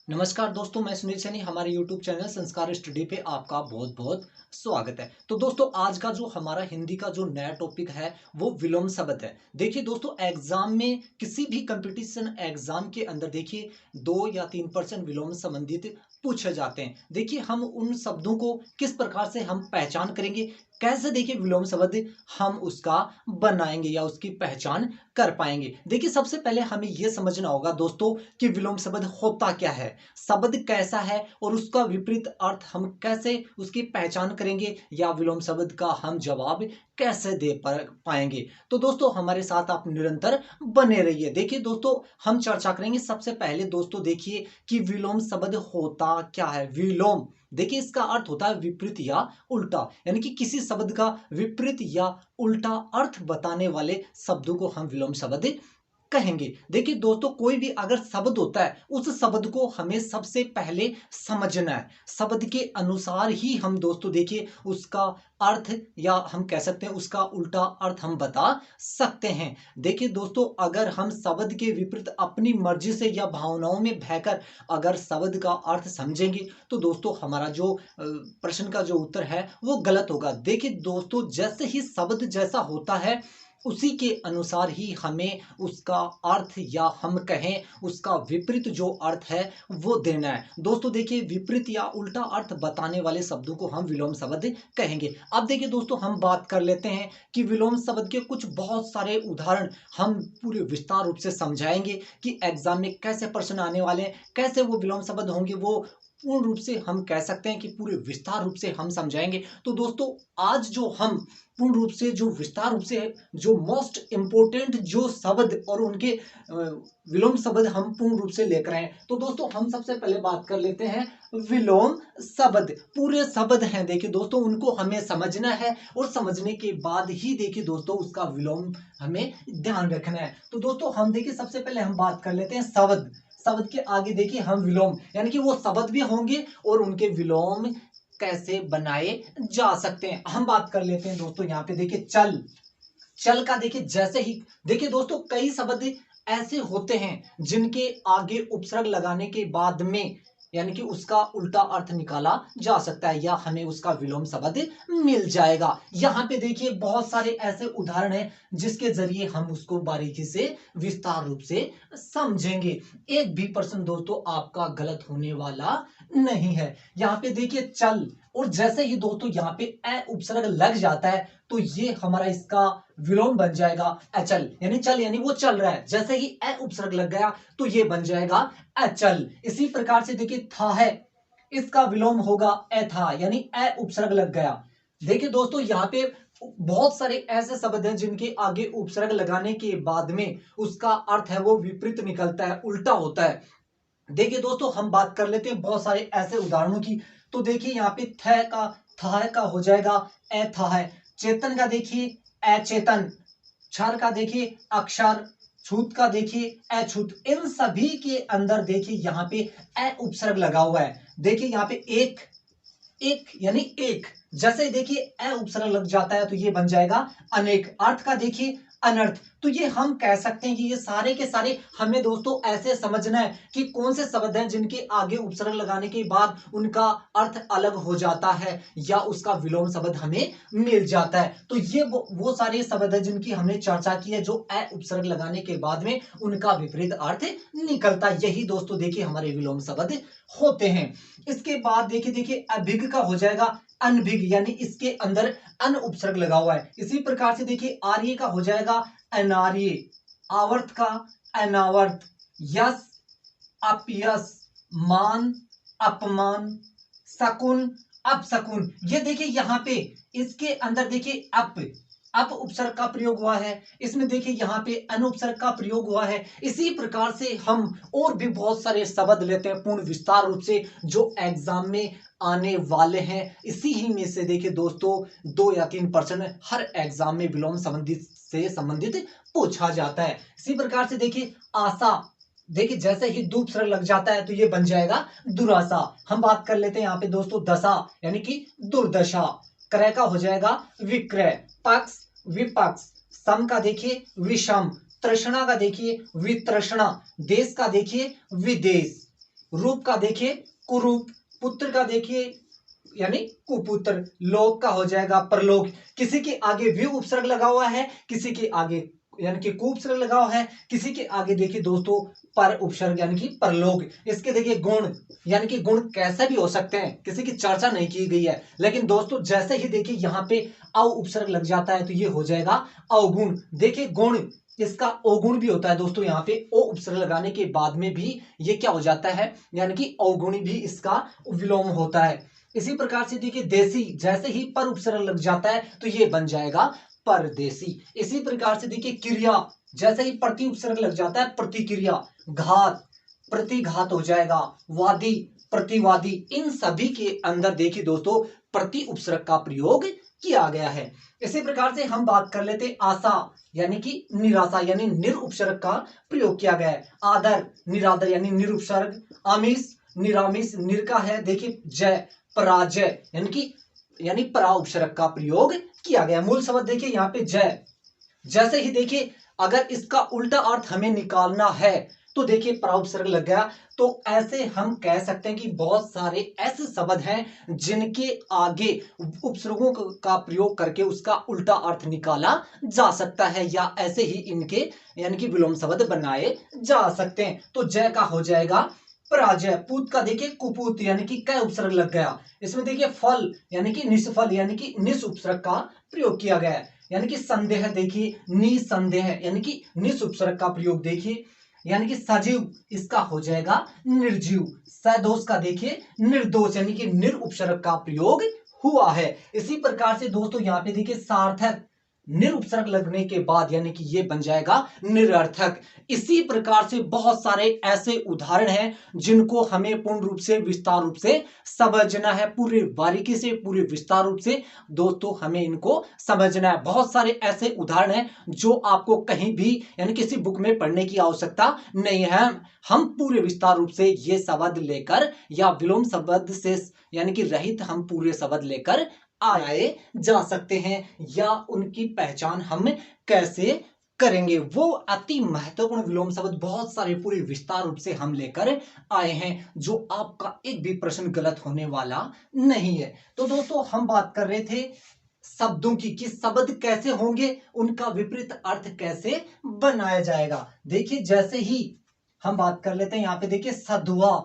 नमस्कार दोस्तों, मैं सुनील सैनी। हमारे YouTube चैनल संस्कार स्टडी पे आपका बहुत बहुत स्वागत है। तो दोस्तों, आज का जो हमारा हिंदी का जो नया टॉपिक है वो विलोम शब्द है। देखिए दोस्तों, एग्जाम में किसी भी कंपटीशन एग्जाम के अंदर देखिए 2 या 3% विलोम संबंधित पूछे जाते हैं। देखिए हम उन शब्दों को किस प्रकार से हम पहचान करेंगे, कैसे देखिए विलोम शब्द हम उसका बनाएंगे या उसकी पहचान कर पाएंगे। देखिए सबसे पहले हमें यह समझना होगा दोस्तों कि विलोम शब्द होता क्या है, शब्द कैसा है और उसका विपरीत अर्थ हम कैसे उसकी पहचान करेंगे या विलोम शब्द का हम जवाब कैसे दे पाएंगे। तो दोस्तों हमारे साथ आप निरंतर बने रहिए। देखिए दोस्तों, हम चर्चा करेंगे। सबसे पहले दोस्तों देखिए कि विलोम शब्द होता क्या है। विलोम देखिए इसका अर्थ होता है विपरीत या उल्टा, यानी कि किसी शब्द का विपरीत या उल्टा अर्थ बताने वाले शब्दों को हम विलोम शब्द कहेंगे। देखिए दोस्तों, कोई भी अगर शब्द होता है उस शब्द को हमें सबसे पहले समझना है। शब्द के अनुसार ही हम दोस्तों देखिए उसका अर्थ या हम कह सकते हैं उसका उल्टा अर्थ हम बता सकते हैं। देखिए दोस्तों, अगर हम शब्द के विपरीत अपनी मर्जी से या भावनाओं में बहकर अगर शब्द का अर्थ समझेंगे तो दोस्तों हमारा जो प्रश्न का जो उत्तर है वो गलत होगा। देखिए दोस्तों, जैसे ही शब्द जैसा होता है उसी के अनुसार ही हमें उसका अर्थ या हम कहें उसका विपरीत जो अर्थ है वो देना है। दोस्तों देखिए, विपरीत या उल्टा अर्थ बताने वाले शब्दों को हम विलोम शब्द कहेंगे। अब देखिए दोस्तों, हम बात कर लेते हैं कि विलोम शब्द के कुछ बहुत सारे उदाहरण हम पूरे विस्तार रूप से समझाएंगे कि एग्जाम में कैसे प्रश्न आने वाले हैं, कैसे वो विलोम शब्द होंगे, वो पूर्ण रूप से हम कह सकते हैं कि पूरे विस्तार रूप से हम समझाएंगे। तो दोस्तों, आज जो हम पूर्ण रूप से जो विस्तार रूप से जो मोस्ट इंपोर्टेंट जो शब्द और उनके विलोम शब्द हम पूर्ण रूप से लेकर आए। तो दोस्तों हम सबसे पहले बात कर लेते हैं विलोम शब्द। पूरे शब्द हैं देखिए दोस्तों, उनको हमें समझना है और समझने के बाद ही देखिए दोस्तों उसका विलोम हमें ध्यान रखना है। तो दोस्तों हम देखिए सबसे पहले हम बात कर लेते हैं शब्द। शब्द के आगे देखिए हम विलोम, यानी कि वो शब्द भी होंगे और उनके विलोम कैसे बनाए जा सकते हैं हम बात कर लेते हैं। दोस्तों यहाँ पे देखिए चल। चल का देखिए जैसे ही देखिए दोस्तों, कई शब्द ऐसे होते हैं जिनके आगे उपसर्ग लगाने के बाद में यानी कि उसका उल्टा अर्थ निकाला जा सकता है या हमें उसका विलोम शब्द मिल जाएगा। यहाँ पे देखिए बहुत सारे ऐसे उदाहरण हैं जिसके जरिए हम उसको बारीकी से विस्तार रूप से समझेंगे। एक भी प्रश्न दोस्तों आपका गलत होने वाला नहीं है। यहाँ पे देखिए चल, और जैसे ही दोस्तों यहाँ पे ए उपसर्ग लग जाता है तो ये हमारा इसका विलोम बन जाएगा अचल, यानी चल यानी वो चल रहा है। जैसे ही ए उपसर्ग लग गया तो ये बन जाएगा अचल। इसी प्रकार से देखिए था है, इसका विलोम होगा था, यानी ए उपसर्ग लग गया। देखिए दोस्तों यहाँ पे बहुत सारे ऐसे शब्द हैं जिनके आगे उपसर्ग लगाने के बाद में उसका अर्थ है वो विपरीत निकलता है, उल्टा होता है। देखिए दोस्तों हम बात कर लेते हैं बहुत सारे ऐसे उदाहरणों की। तो देखिए यहाँ पे थ का था का हो जाएगा था है। चेतन का देखिए अचेतन। क्षर का देखिए अक्षर। छूत का देखिए अछूत। इन सभी के अंदर देखिए यहाँ पे उपसर्ग लगा हुआ है। देखिए यहाँ पे एक, एक यानी एक, जैसे देखिए उपसर्ग लग जाता है तो ये बन जाएगा अनेक। अर्थ का देखिए अनर्थ। तो ये हम कह सकते हैं कि ये सारे के सारे हमें दोस्तों ऐसे समझना है कि कौन से शब्द हैं जिनके आगे उपसर्ग लगाने के बाद उनका अर्थ अलग हो जाता है या उसका विलोम शब्द हमें मिल जाता है। तो ये वो सारे शब्द हैं जिनकी हमने चर्चा की है जो उपसर्ग लगाने के बाद में उनका विपरीत अर्थ निकलता है। यही दोस्तों देखिए हमारे विलोम शब्द होते हैं। इसके बाद देखिए देखिए अभिग का हो जाएगा अनभिग, यानी इसके अंदर अन उपसर्ग लगा हुआ है। इसी प्रकार से देखिए आर्य का हो जाएगा अनार्य। आवर्त का अनावर्त। यश अपयश। मान अपमान। शकुन अपशकुन। ये देखिए यहाँ पे इसके अंदर देखिए अप उपसर्ग का प्रयोग हुआ है। इसमें देखिए यहाँ पे अनुपसर्ग का प्रयोग हुआ है। इसी प्रकार से हम और भी बहुत सारे शब्द लेते हैं पूर्ण विस्तार रूप से जो एग्जाम में आने वाले हैं। इसी ही में से देखिए दोस्तों 2 या 3% हर एग्जाम में विलोम संबंधित पूछा जाता है। इसी प्रकार से देखिए आशा। देखिए जैसे ही दूप सर लग जाता है तो ये बन जाएगा दुराशा। हम बात कर लेते हैं यहाँ पे दोस्तों दशा, यानी कि दुर्दशा। क्रय का हो जाएगा विक्रय। पक्ष विपक्ष। सम का देखिए विषम। तृष्णा का देखिए वितृष्णा। देश का देखिए विदेश। रूप का देखिए कुरूप, पुत्र का देखिए यानी कुपुत्र, लोक का हो जाएगा परलोक। किसी के आगे व्यू उपसर्ग लगा हुआ है, किसी के आगे यानी कि कु उपसर्ग लगा हुआ है, किसी के आगे देखिए दोस्तों पर उपसर्ग यानी कि परलोक। इसके देखिए गुण यानी कि गुण कैसे भी हो सकते हैं, किसी की चर्चा नहीं की गई है, लेकिन दोस्तों जैसे ही देखिए यहां पे अ उपसर्ग लग जाता है तो ये हो जाएगा अवगुण। देखिए गुण इसका अवगुण भी होता है दोस्तों, यहाँ पे ओ उपसर्ग लगाने के बाद में भी ये क्या हो जाता है, यानी कि अवगुणी भी इसका विलोम होता है। इसी प्रकार से देखिए देसी, जैसे ही पर उपसर्ग लग जाता है तो ये बन जाएगा परदेसी। इसी प्रकार से देखिए क्रिया, जैसे ही प्रति उपसर्ग लग जाता है प्रतिक्रिया, घात प्रतिघात हो जाएगा, वादी प्रतिवादी। इन सभी के अंदर देखिए दोस्तों प्रति उपसर्ग का प्रयोग किया गया है। इसी प्रकार से हम बात कर लेते आशा यानी कि निराशा, यानी निर उपसर्ग का प्रयोग किया गया है। आदर निरादर यानी निरुपसर्ग। आमिष निरामिष, निर का है देखिए जय, पराजय यानी परा उपसर्ग का प्रयोग किया गया। मूल शब्द देखिए यहाँ पे जय। जैसे ही देखिए अगर इसका उल्टा अर्थ हमें निकालना है तो देखिए पराउपसर्ग लग गया, तो ऐसे हम कह सकते हैं कि बहुत सारे ऐसे शब्द हैं जिनके आगे उपसर्गों का प्रयोग करके उसका उल्टा अर्थ निकाला जा सकता है, या ऐसे ही इनके यानी कि विलोम शब्द बनाए जा सकते हैं। तो जय का हो जाएगा पराजय। पूत का देखिए कुपूत यानी कि कै उपसर्ग लग गया। इसमें देखिए फल यानी कि निष्फल यानी कि निस उपसर्ग का प्रयोग किया गया है। यानी कि संदेह देखिए निसंदेह यानी कि निस उपसर्ग का प्रयोग देखिए। यानी कि सजीव इसका हो जाएगा निर्जीव। सदोष का देखिए निर्दोष यानी कि निर उपसर्ग का प्रयोग हुआ है। इसी प्रकार से दोस्तों यहाँ पे देखिए सार्थक, निर उपसर्ग लगने के बाद यानी कि ये बन जाएगा निरर्थक। इसी प्रकार से बहुत सारे ऐसे उदाहरण हैं जिनको हमें पूर्ण रूप से विस्तार रूप से समझना है, पूरे बारीकी से पूरे विस्तार रूप से दोस्तों हमें इनको समझना है। बहुत सारे ऐसे उदाहरण हैं जो आपको कहीं भी यानी किसी बुक में पढ़ने की आवश्यकता नहीं है। हम पूरे विस्तार रूप से ये शब्द लेकर या विलोम शब्द से यानी कि रहित हम पूरे शब्द लेकर आए जा सकते हैं, या उनकी पहचान हम कैसे करेंगे। वो अति महत्वपूर्ण विलोम शब्द बहुत सारे पूरे विस्तार रूप से हम लेकर आए हैं, जो आपका एक भी प्रश्न गलत होने वाला नहीं है। तो दोस्तों हम बात कर रहे थे शब्दों की कि शब्द कैसे होंगे, उनका विपरीत अर्थ कैसे बनाया जाएगा। देखिए जैसे ही हम बात कर लेते हैं यहाँ पे देखिए सधुआ,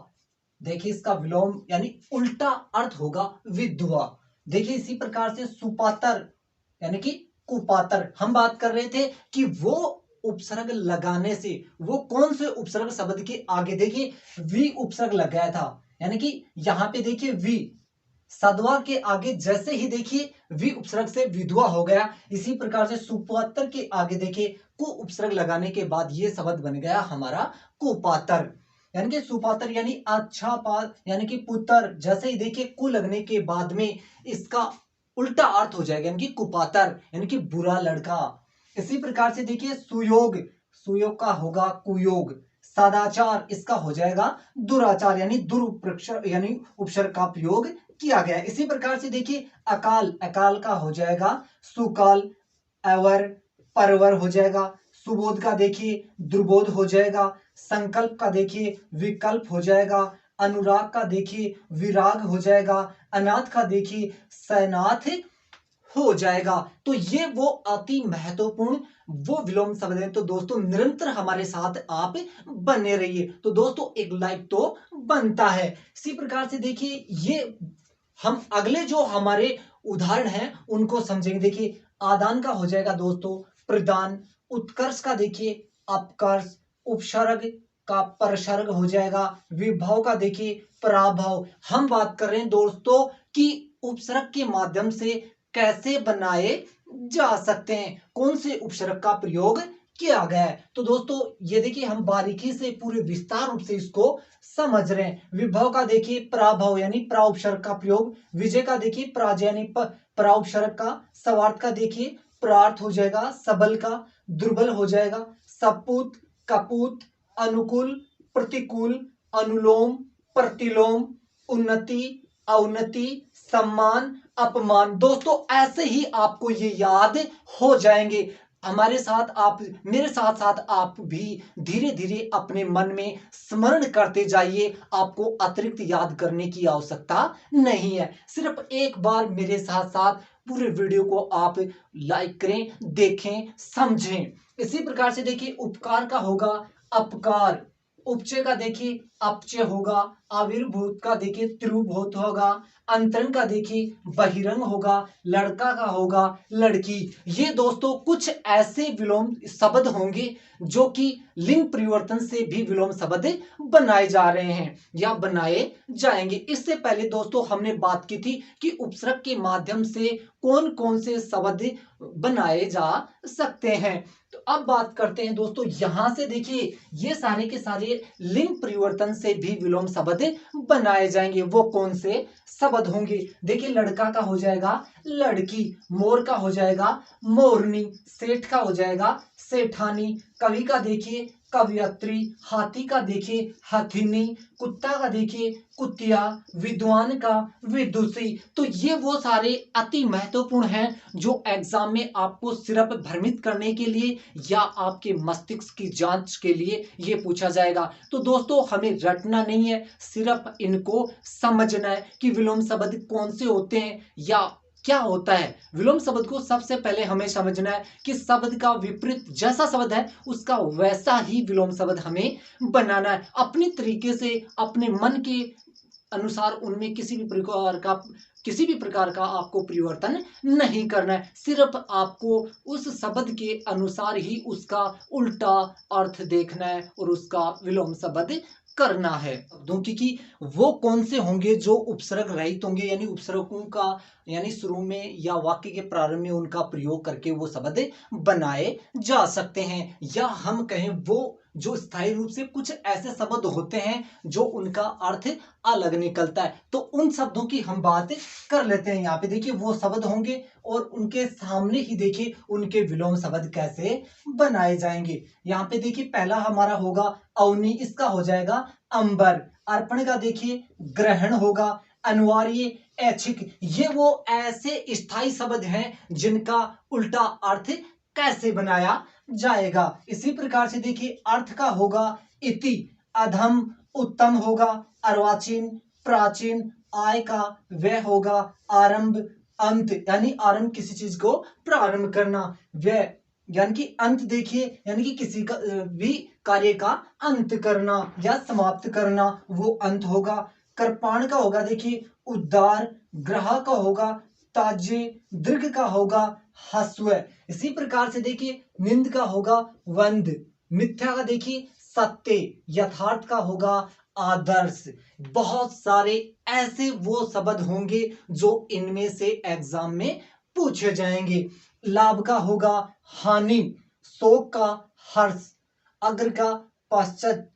देखिए इसका विलोम यानी उल्टा अर्थ होगा विधवा। देखिए इसी प्रकार से सुपातर यानी कि कुपातर। हम बात कर रहे थे कि वो उपसर्ग लगाने से, वो कौन से उपसर्ग शब्द के आगे देखिए वी उपसर्ग लगाया था, यानी कि यहां पे देखिए वी सदवा के आगे जैसे ही देखिए वी उपसर्ग से विधवा हो गया। इसी प्रकार से सुपातर के आगे देखिए कु उपसर्ग लगाने के बाद ये शब्द बन गया हमारा कुपातर। यानी कि सुपात्र यानी अच्छा पाल यानी कि पुत्र, जैसे ही देखिए कु लगने के बाद में इसका उल्टा अर्थ हो जाएगा यानी कि कुपातर यानी कि बुरा लड़का। इसी प्रकार से देखिए सुयोग, सुयोग का होगा कुयोग। सदाचार इसका हो जाएगा दुराचार यानी दुरुपसर्ग यानी उपसर्ग का प्रयोग किया गया। इसी प्रकार से देखिए अकाल, अकाल का हो जाएगा सुकाल। अवर परवर हो जाएगा। सुबोध का देखिए दुर्बोध हो जाएगा। संकल्प का देखिए विकल्प हो जाएगा। अनुराग का देखिए विराग हो जाएगा। अनाथ का देखिए सनाथ हो जाएगा। तो ये वो अति महत्वपूर्ण वो विलोम शब्द है। तो दोस्तों निरंतर हमारे साथ आप बने रहिए। तो दोस्तों एक लाइक तो बनता है। इसी प्रकार से देखिए ये हम अगले जो हमारे उदाहरण हैं उनको समझेंगे। देखिए आदान का हो जाएगा दोस्तों प्रदान। उत्कर्ष का देखिए अपकर्ष। उपसर्ग का परसर्ग हो जाएगा। विभव का देखिए पराभव। हम बात कर रहे हैं दोस्तों कि उपसर्ग के माध्यम से कैसे बनाए जा सकते हैं, कौन से उपसर्ग का प्रयोग किया गया है। तो दोस्तों ये देखिए हम बारीकी से पूरे विस्तार रूप से इसको समझ रहे हैं। विभव का देखिए पराभव यानी प्रा उपसर्ग का प्रयोग। विजय का देखिए पराजय यानी परा उपसर्ग का। सवार्थ का देखिए प्रार्थ हो जाएगा सबल का। दुर्बल हो जाएगा सपूत कपूत। अनुकूल प्रतिकूल। अनुलोम प्रतिलोम। उन्नति अवनति सम्मान अपमान। दोस्तों ऐसे ही आपको ये याद हो जाएंगे। हमारे साथ आप, मेरे साथ साथ आप भी धीरे धीरे अपने मन में स्मरण करते जाइए। आपको अतिरिक्त याद करने की आवश्यकता नहीं है। सिर्फ एक बार मेरे साथ साथ पूरे वीडियो को आप लाइक करें, देखें, समझें। इसी प्रकार से देखिए, उपकार का होगा अपकार, उपचय का देखिए अपचय होगा, आविर्भूत का देखिए त्रिभूत होगा, अंतरंग का देखिए बहिरंग होगा, लड़का का होगा लड़की। ये दोस्तों कुछ ऐसे विलोम शब्द होंगे जो कि लिंग परिवर्तन से भी विलोम शब्द बनाए जा रहे हैं या बनाए जाएंगे। इससे पहले दोस्तों हमने बात की थी कि उपसर्ग के माध्यम से कौन कौन से शब्द बनाए जा सकते हैं। तो अब बात करते हैं दोस्तों, यहां से देखिए ये सारे के सारे लिंग परिवर्तन से भी विलोम शब्द बनाए जाएंगे। वो कौन से शब्द होंगे? देखिए, लड़का का हो जाएगा लड़की, मोर का हो जाएगा मोरनी, सेठ का हो जाएगा सेठानी, कवि का देखिए कवयत्री, हाथी का देखिए हथिनी, कुत्ता का देखिए कुतिया, विद्वान का विदुषी। तो ये वो सारे अति महत्वपूर्ण हैं जो एग्जाम में आपको सिर्फ भ्रमित करने के लिए या आपके मस्तिष्क की जांच के लिए ये पूछा जाएगा। तो दोस्तों हमें रटना नहीं है, सिर्फ इनको समझना है कि विलोम शब्द कौन से होते हैं या क्या होता है। विलोम शब्द को सबसे पहले हमें समझना है कि शब्द का विपरीत जैसा शब्द है उसका वैसा ही विलोम शब्द हमें बनाना है। अपनी तरीके से अपने मन के अनुसार उनमें किसी भी प्रकार का आपको परिवर्तन नहीं करना है। सिर्फ आपको उस शब्द के अनुसार ही उसका उल्टा अर्थ देखना है और उसका विलोम शब्द करना है। क्योंकि वो कौन से होंगे जो उपसर्ग रहित होंगे, यानी उपसर्गों का यानी शुरू में या वाक्य के प्रारंभ में उनका प्रयोग करके वो शब्द बनाए जा सकते हैं। या हम कहें वो जो स्थायी रूप से कुछ ऐसे शब्द होते हैं जो उनका अर्थ अलग निकलता है। तो उन शब्दों की हम बात कर लेते हैं। यहाँ पे देखिए वो शब्द होंगे और उनके सामने ही देखिए उनके विलोम शब्द कैसे बनाए जाएंगे। यहाँ पे देखिए पहला हमारा होगा अवनी, इसका हो जाएगा अंबर। अर्पण का देखिए ग्रहण होगा। अनिवार्य, ऐच्छिक, ये वो ऐसे स्थायी शब्द हैं जिनका उल्टा अर्थ कैसे बनाया जाएगा। इसी प्रकार से देखिए अर्थ का होगा इति, अधम, उत्तम होगा। अर्वाचीन, प्राचीन, आय का व्यय होगा। आरंभ, अंत, यानी आरंभ किसी चीज को प्रारंभ करना। व्यय यानी कि अंत देखिए, यानी कि किसी का भी कार्य का अंत करना या समाप्त करना, वो अंत होगा। कृपाण का होगा देखिए उद्धार। ग्रह का होगा ताज्य। दीर्घ का होगा हस्व। इसी प्रकार से देखिए निंद का होगा वंद। मिथ्या का देखिए सत्य। यथार्थ का होगा आदर्श। बहुत सारे ऐसे वो शब्द होंगे जो इनमें से एग्जाम में पूछे जाएंगे। लाभ का होगा हानि। शोक का हर्ष। अग्र का पश्चात,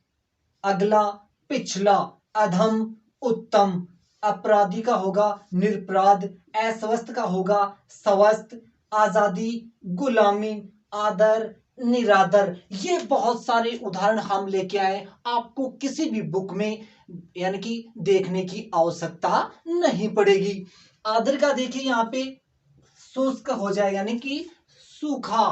अगला, पिछला। अधम, उत्तम। अपराधी का होगा निरपराध। अस्वस्थ का होगा स्वस्थ। आजादी, गुलामी। आदर, निरादर। ये बहुत सारे उदाहरण हम लेके आए, आपको किसी भी बुक में यानी कि देखने की आवश्यकता नहीं पड़ेगी। आदर का देखिए यहाँ पे शुष्क हो जाए यानी कि सूखा।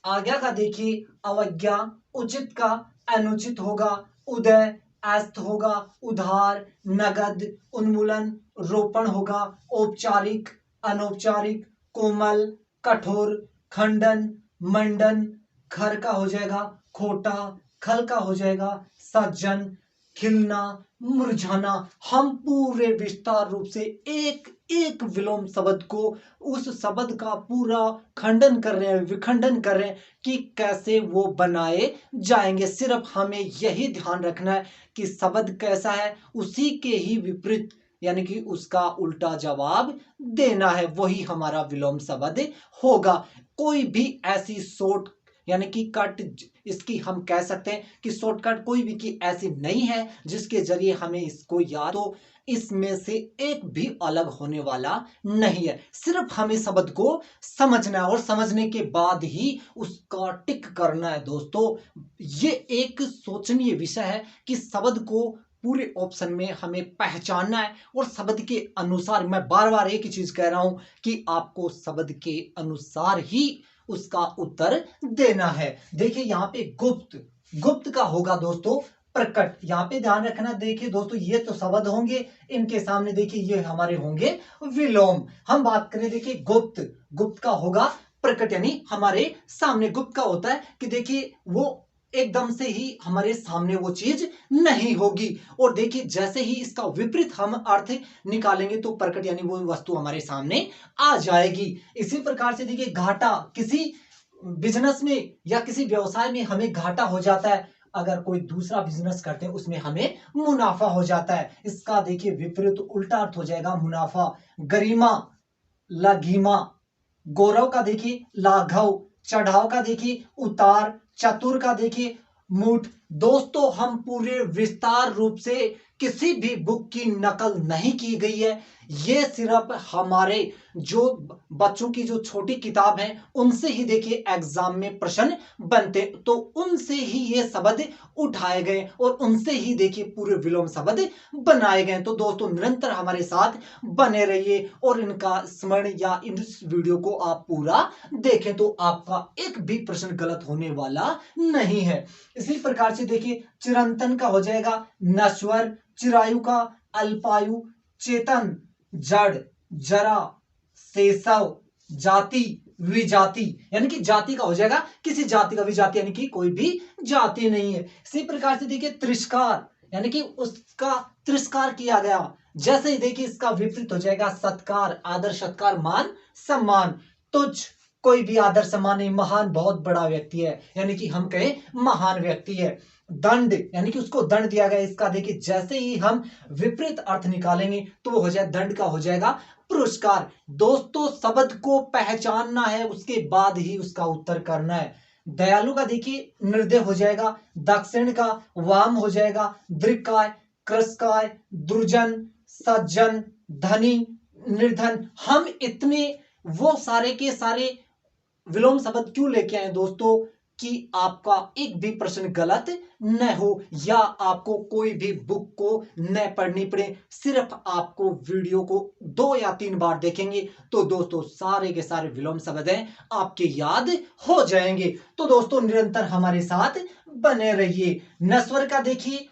आज्ञा का देखिए अवज्ञा। उचित का अनुचित होगा। उदय, अस्त होगा। उधार, नगद। उन्मूलन, रोपण होगा। औपचारिक, अनौपचारिक। कोमल, कठोर। खंडन, मंडन। खर का हो जाएगा खोटा। खल का हो जाएगा सज्जन। खिलना, मुरझाना। हम पूरे विस्तार रूप से एक एक विलोम शब्द को, उस शब्द का पूरा खंडन कर रहे हैं, विखंडन कर रहे हैं कि कैसे वो बनाए जाएंगे। सिर्फ हमें यही ध्यान रखना है कि शब्द कैसा है उसी के ही विपरीत यानी कि उसका उल्टा जवाब देना है, वही हमारा विलोम शब्द होगा। कोई भी ऐसी शॉर्ट यानी कि कट, इसकी हम कह सकते हैं कि शॉर्टकट कोई भी की ऐसी नहीं है जिसके जरिए हमें इसको याद हो। इसमें से एक भी अलग होने वाला नहीं है। सिर्फ हमें शब्द को समझना है और समझने के बाद ही उसका टिक करना है। दोस्तों ये एक सोचनीय विषय है कि शब्द को पूरे ऑप्शन में हमें पहचानना है और शब्द के अनुसार, मैं बार बार एक ही चीज कह रहा हूं कि आपको शब्द के अनुसार ही उसका उत्तर देना है। देखिए यहाँ पे गुप्त, गुप्त का होगा दोस्तों प्रकट। यहाँ पे ध्यान रखना, देखिए दोस्तों ये तो शब्द होंगे, इनके सामने देखिए ये हमारे होंगे विलोम। हम बात करें देखिए गुप्त, गुप्त का होगा प्रकट, यानी हमारे सामने। गुप्त का होता है कि देखिए वो एकदम से ही हमारे सामने वो चीज नहीं होगी। और देखिए जैसे ही इसका विपरीत हम अर्थ निकालेंगे तो प्रकट यानी वो वस्तु हमारे सामने आ जाएगी। इसी प्रकार से देखिए घाटा, किसी बिजनेस में या किसी व्यवसाय में हमें घाटा हो जाता है, अगर कोई दूसरा बिजनेस करते हैं उसमें हमें मुनाफा हो जाता है। इसका देखिए विपरीत उल्टा अर्थ हो जाएगा मुनाफा। गरिमा, लघिमा, गौरव का देखिए लाघव, चढ़ाव का देखिए उतार, चतुर का देखिए मूठ। दोस्तों हम पूरे विस्तार रूप से किसी भी बुक की नकल नहीं की गई है, ये सिर्फ हमारे जो बच्चों की जो छोटी किताब है उनसे ही देखिए एग्जाम में प्रश्न बनते, तो उनसे ही ये शब्द उठाए गए और उनसे ही देखिए पूरे विलोम शब्द बनाए गए। तो दोस्तों निरंतर हमारे साथ बने रहिए और इनका स्मरण या इस वीडियो को आप पूरा देखें तो आपका एक भी प्रश्न गलत होने वाला नहीं है। इसी प्रकार से देखिए चिरंतन का हो जाएगा नश्वर, चिरायु का अल्पायु, चेतन जड़, जरा, शेषव, जाति, विजाति, यानी कि जाति का हो जाएगा किसी जाति का, विजाति यानी कि कोई भी जाति नहीं है। इसी प्रकार से देखिए तिरस्कार, यानी कि उसका तिरस्कार किया गया। जैसे ही देखिए इसका विपरीत हो जाएगा सत्कार, आदर, सत्कार, मान, सम्मान। तुच्छ, कोई भी आदर सम्मान नहीं। महान, बहुत बड़ा व्यक्ति है, यानी कि हम कहें महान व्यक्ति है। दंड, यानी कि उसको दंड दिया गया। इसका देखिए जैसे ही हम विपरीत अर्थ निकालेंगे तो वो हो जाए दंड का हो जाएगा पुरस्कार। दोस्तों शब्द को पहचानना है, उसके बाद ही उसका उत्तर करना है। दयालु का देखिए निर्दय हो जाएगा, दक्षिण का वाम हो जाएगा, दृक्काय, कृषकाय, दुर्जन, सज्जन, धनी, निर्धन। हम इतने वो सारे के सारे विलोम शब्द क्यों लेके आए दोस्तों, कि आपका एक भी प्रश्न गलत न हो या आपको कोई भी बुक को न पढ़नी पड़े। सिर्फ आपको वीडियो को 2 या 3 बार देखेंगे तो दोस्तों सारे के सारे विलोम शब्द हैं आपके याद हो जाएंगे। तो दोस्तों निरंतर हमारे साथ बने रहिए। नस्वर का देखिए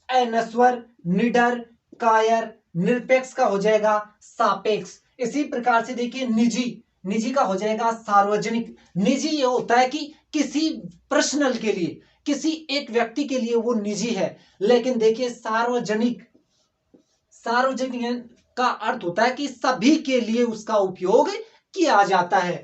अनस्वर, निडर, कायर, निरपेक्ष का हो जाएगा सापेक्ष। इसी प्रकार से देखिए निजी, निजी का हो जाएगा सार्वजनिक। निजी ये होता है कि किसी पर्सनल के लिए, किसी एक व्यक्ति के लिए वो निजी है। लेकिन देखिए सार्वजनिक, सार्वजनिक का अर्थ होता है कि सभी के लिए उसका उपयोग किया जाता है।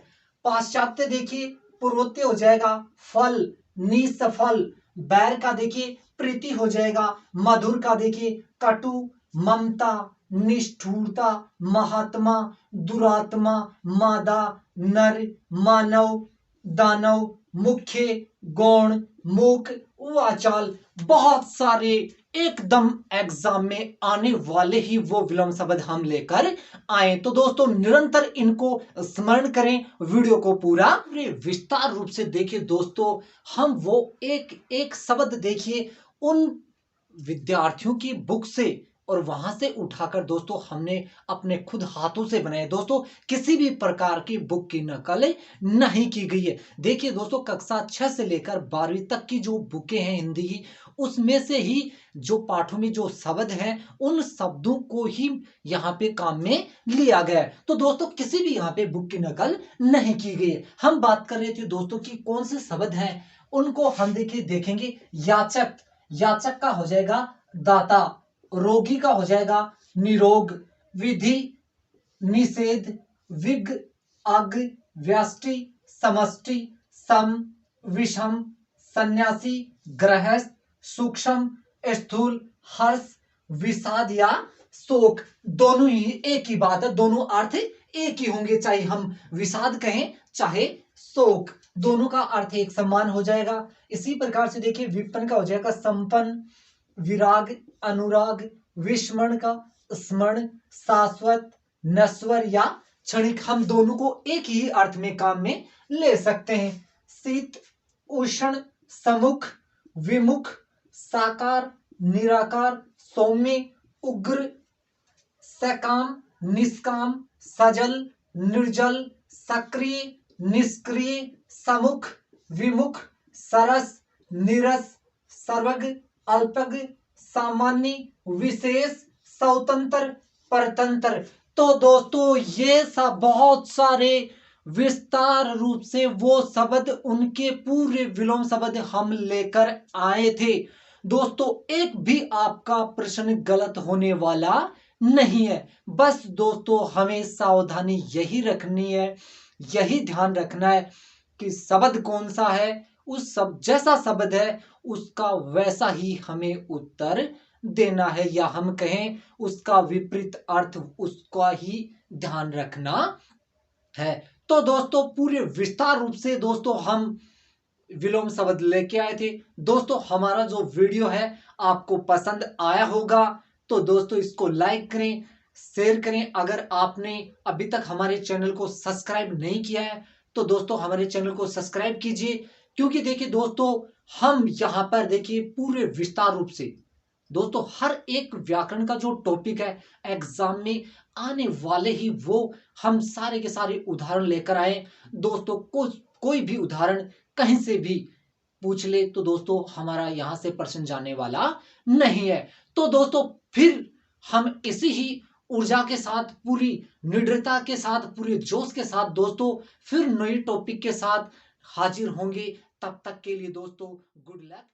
पाश्चात्य देखिए पूर्वोत्तर हो जाएगा फल, निसफल। बैर का देखिए प्रीति हो जाएगा। मधुर का देखिए कटु, ममता, निष्ठुरता, महात्मा, दुरात्मा, मादा, नर, मानव, दानव, मुख्य, गौण, मूक, वाचाल। बहुत सारे एकदम एग्जाम में आने वाले ही वो विलोम शब्द हम लेकर आए। तो दोस्तों निरंतर इनको स्मरण करें, वीडियो को पूरा विस्तार रूप से देखिए। दोस्तों हम वो एक एक शब्द देखिए उन विद्यार्थियों की बुक से और वहां से उठाकर दोस्तों हमने अपने खुद हाथों से बनाए। दोस्तों किसी भी प्रकार की बुक की नकल नहीं की गई है। देखिए दोस्तों कक्षा 6 से लेकर 12वीं तक की जो बुकें हैं हिंदी की, उसमें से ही जो पाठों में जो शब्द हैं उन शब्दों को ही यहाँ पे काम में लिया गया है। तो दोस्तों किसी भी यहाँ पे बुक की नकल नहीं की गई है। हम बात कर रहे थे दोस्तों कि कौन से शब्द हैं, उनको हम देखिए देखेंगे। याचक, याचक का हो जाएगा दाता। रोगी का हो जाएगा निरोग। विधि, निषेध, विग, अग, व्यष्टि, समष्टि, सम, विषम, सन्यासी, गृहस्थ, सूक्ष्म, स्थूल, हर्ष, विषाद या शोक। दोनों ही एक ही बात है, दोनों अर्थ एक ही होंगे, चाहे हम विषाद कहें चाहे शोक, दोनों का अर्थ एक समान हो जाएगा। इसी प्रकार से देखिए विपन्न का हो जाएगा संपन्न, विराग, अनुराग, विस्मरण का स्मरण, शाश्वत, नश्वर या क्षणिक। हम दोनों को एक ही अर्थ में काम में ले सकते हैं। शीत, उष्ण, सम्मुख, विमुख, साकार, निराकार, सौम्य, उग्र, सकाम, निष्काम, सजल, निर्जल, सक्रिय, निष्क्रिय, समुख, विमुख, सरस, नीरस, सर्वज्ञ, अल्पज्ञ, सामान्य, विशेष, स्वतंत्र, परतंत्र। तो दोस्तों ये सब बहुत सारे विस्तार रूप से वो शब्द, उनके पूरे विलोम शब्द हम लेकर आए थे। दोस्तों एक भी आपका प्रश्न गलत होने वाला नहीं है। बस दोस्तों हमें सावधानी यही रखनी है, यही ध्यान रखना है कि शब्द कौन सा है, उस सब जैसा शब्द है उसका वैसा ही हमें उत्तर देना है, या हम कहें उसका विपरीत अर्थ उसका ही ध्यान रखना है। तो दोस्तों पूरे विस्तार रूप से दोस्तों हम विलोम शब्द लेके आए थे। दोस्तों हमारा जो वीडियो है आपको पसंद आया होगा, तो दोस्तों इसको लाइक करें, शेयर करें। अगर आपने अभी तक हमारे चैनल को सब्सक्राइब नहीं किया है तो दोस्तों हमारे चैनल को सब्सक्राइब कीजिए, क्योंकि देखिए दोस्तों हम यहां पर देखिए पूरे विस्तार रूप से दोस्तों हर एक व्याकरण का जो टॉपिक है एग्जाम में आने वाले ही वो हम सारे के सारे उदाहरण लेकर आए। दोस्तों कोई भी उदाहरण कहीं से भी पूछ ले तो दोस्तों हमारा यहां से प्रश्न जाने वाला नहीं है। तो दोस्तों फिर हम इसी ही ऊर्जा के साथ, पूरी निडरता के साथ, पूरे जोश के साथ दोस्तों फिर नई टॉपिक के साथ हाजिर होंगे। तब तक के लिए दोस्तों गुड लक।